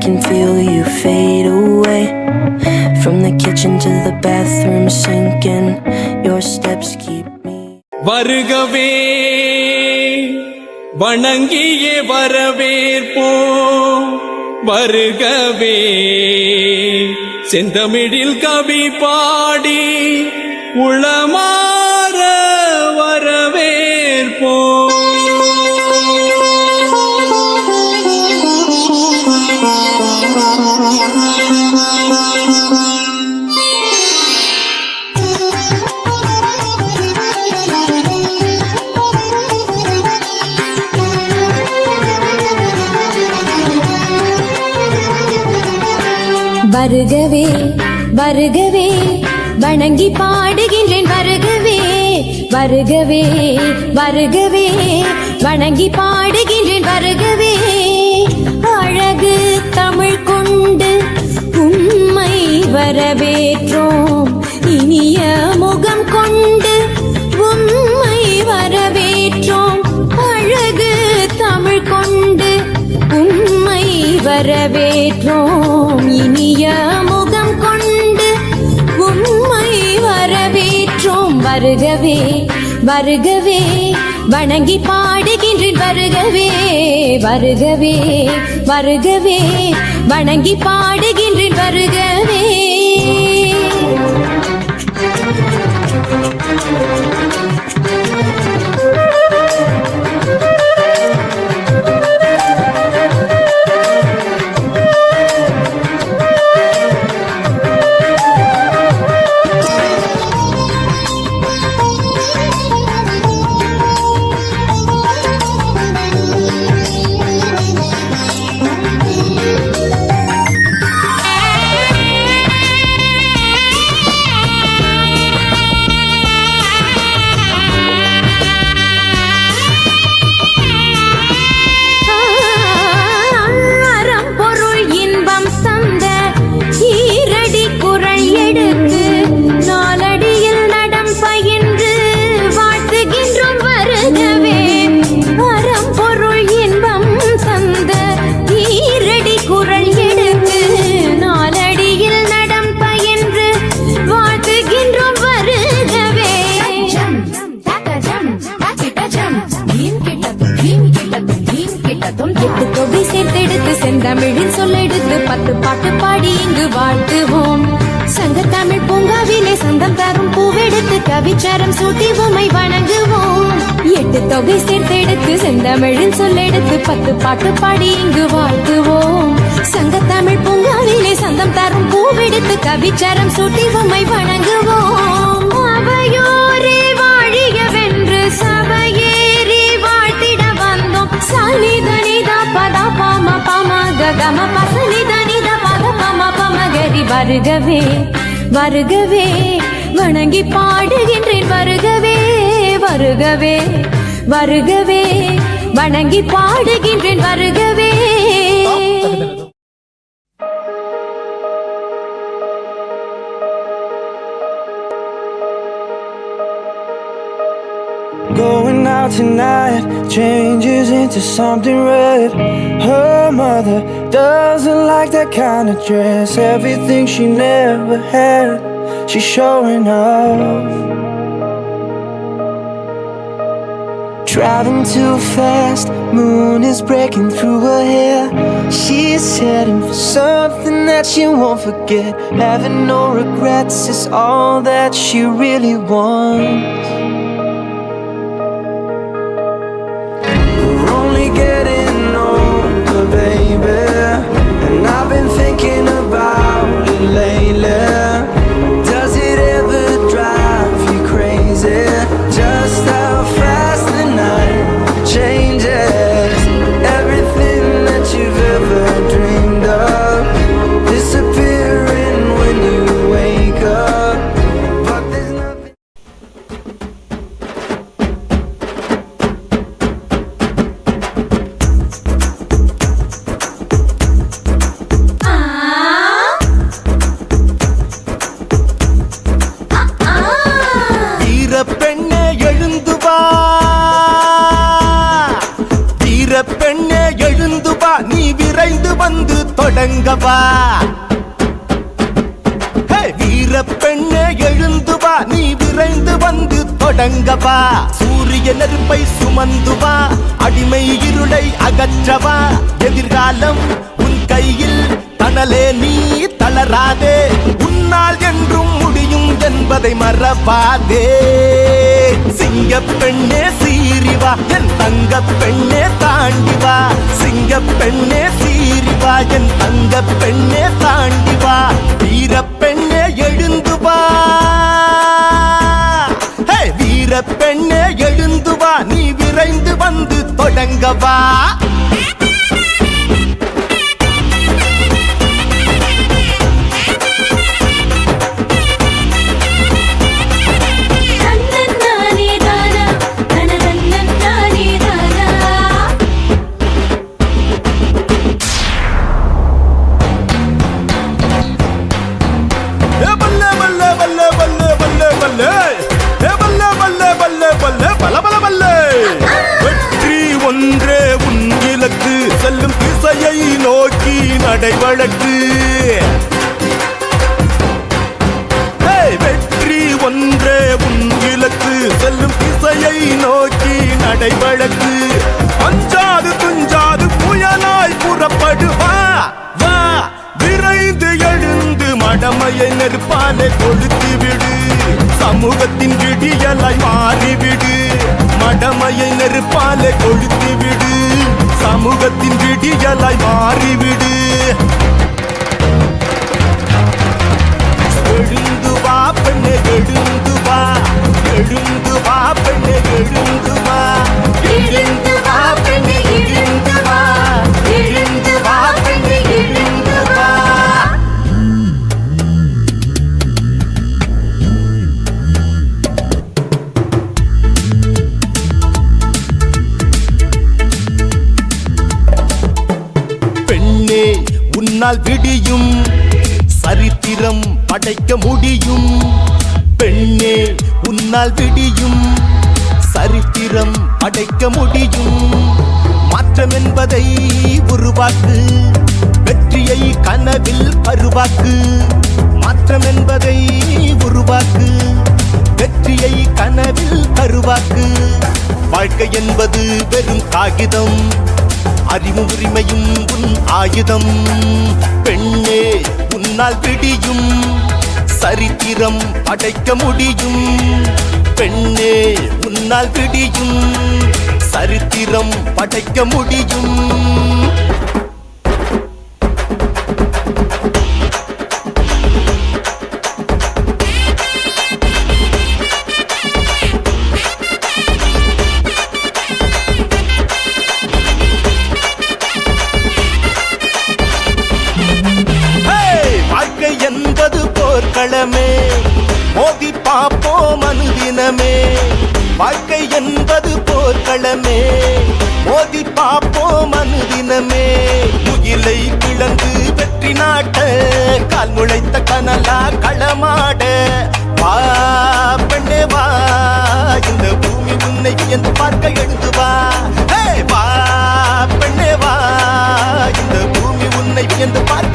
can feel you fade away. From the kitchen to the bathroom sinking, your steps keep me. வருகவே வணங்கியே வரவேற்போம், வருகவே செந்தமிழில் கவி பாடி உளமாற வரவேற்போம். வருகவே வருகவே வணங்கி பாடுகின்றேன், வருகவே வருகவே வருகவே வணங்கி பாடுகின்றேன், வருகவே அழகு தமிழ் கொண்டு உம்மை வரவேற்றோம், இனிய முகம் கொண்டு உம்மை வரவேற்றோம், அழகு தமிழ் கொண்டு உம்மை வரவேற்றோம், இனிய முகம் கொண்டு உம்மை வரவேற்றோம். வருகவே வருகவே வணங்கி பாடுகின்றேன், வருகவே வருகவே வருகவே வணங்கி பாடுகின்றேன், வருகவே. தமிழின் சொல்லெடுத்து 10 பாட்டு பாடி இங்கு வாழ்த்துவோம். சங்கத்தமிழ் பூங்காவிலே சந்தம் தரும் பூவெடுத்து கவிச்சாரம் சூட்டி உம்மை வணங்குவோம். 8 தொகை சேர்த்தெடுத்து செந்தமிழின் சொல்லெடுத்து 10 பாட்டு பாடி இங்கு வாழ்த்துவோம். சங்கத்தமிழ் பூங்காவிலே சந்தம் தரும் பூவெடுத்து கவிச்சாரம் சூட்டி உம்மை வணங்குவோம். அவையோரே வாழியவென்று சபையேறி வாழ்த்திட வந்தோம். சனிதனிதா பதா பாம பாம கம பசனிதனித பத பம பமகரி. வருகவே வருகவே வணங்கி பாடுகின்றேன், வருகவே வருகவே வருகவே வணங்கி பாடுகின்றேன், வருகவே. Going out tonight changes into something red. Her mother doesn't like that kind of dress. Everything she never had, she's showing off. Driving too fast, moon is breaking through her hair. She's heading for something that she won't forget. Having no regrets is all that she really wants. And I've been thinking about it lately. Does it ever drive you crazy? Just how fast the night changes. Everything that you've ever dreamed of disappearing when you wake up. But there's nothing. தொடங்கவா. வீர பெண்ணே எழுந்து வா, நீ விரைந்து வந்து தொடங்கவா. சூரிய நெருப்பை சுமந்து வா, அடிமை இருளை அகற்றவா. எதிர்காலம் உன் கையில், தணலே நீ தளராதே. உன்னால் என்றும் முடியும் என்பதை மறவாதே. சிங்க பெண்ணே சீரிவா, என் தங்க பெண்ணே தாண்டிவா. சிங்க பெண்ணே சீரிவா, என் தங்க பெண்ணே தாண்டிவா. வீர பெண்ணே எழுந்து வா, வீர பெண்ணே எழுந்து வா, நீ விரைந்து வந்து தொடங்கவா. வெற்றி ஒன்றே உன் இலக்கு, செல்லும் திசையை நோக்கி நடைவழக்கு. வெற்றி ஒன்றே உன் இலக்கு, செல்லும் திசையை நோக்கி நடைவழக்கு. அஞ்சாது துஞ்சாது புயலாய் புறப்படுவா. வா விரைந்து எழுந்து மடமையை நெருப்பாலே கொளுத்தி விடு. சமூகத்தின் விடியலாய் மாறிவிடு. மடமையை நெருப்பாலே கொளுத்தி விடு. சமூகத்தின் விடியலாய் மாறிவிடு. எழுந்து வா பெண்ணே எழுந்து வா, எழுந்து வா பெண்ணே எழுந்து வா. எழுந்து வா பெண்ணே எழுந்து வா, எழுந்து வா பெண்ணே எழுந்து வா. பெண்ணே உன்னால் விடியும், சரித்திரம் படைக்க முடியும். பெண்ணே உன்னால் விடியும், சரித்திரம் படைக்க முடியும். மாற்றம் என்பதை உருவாக்கு, வெற்றியை கனவில் பருவாக்கு. மாற்றம் என்பதை உருவாக்கு, வெற்றியை கனவில் பருவாக்கு. வாழ்க்கை என்பது வெறும் காகிதம், அறிவு உரிமையும் உன் ஆயுதம். பெண்ணே உன்னால் விடியும், சரித்திரம் படைக்க முடியும். பெண்ணே உன்னால் விடியும், சரித்திரம் படைக்க முடியும். என்பது போர்க்களமே, மோதி பார்ப்போம் அனுதினமே. வாழ்க்கை என்பது போர்க்களமே, மோதி பார்ப்போம் அனுதினமே. முகிலை கிளந்து வெற்றி நாட்ட, கால் முளைத்த கனலா களமாட. வா பெண்ணே வா, இந்த பூமி உன்னை என்று பார்க்க எழுந்து வா. வா பெண்ணே வா, இந்த பூமி உன்னை என்று பார்க்க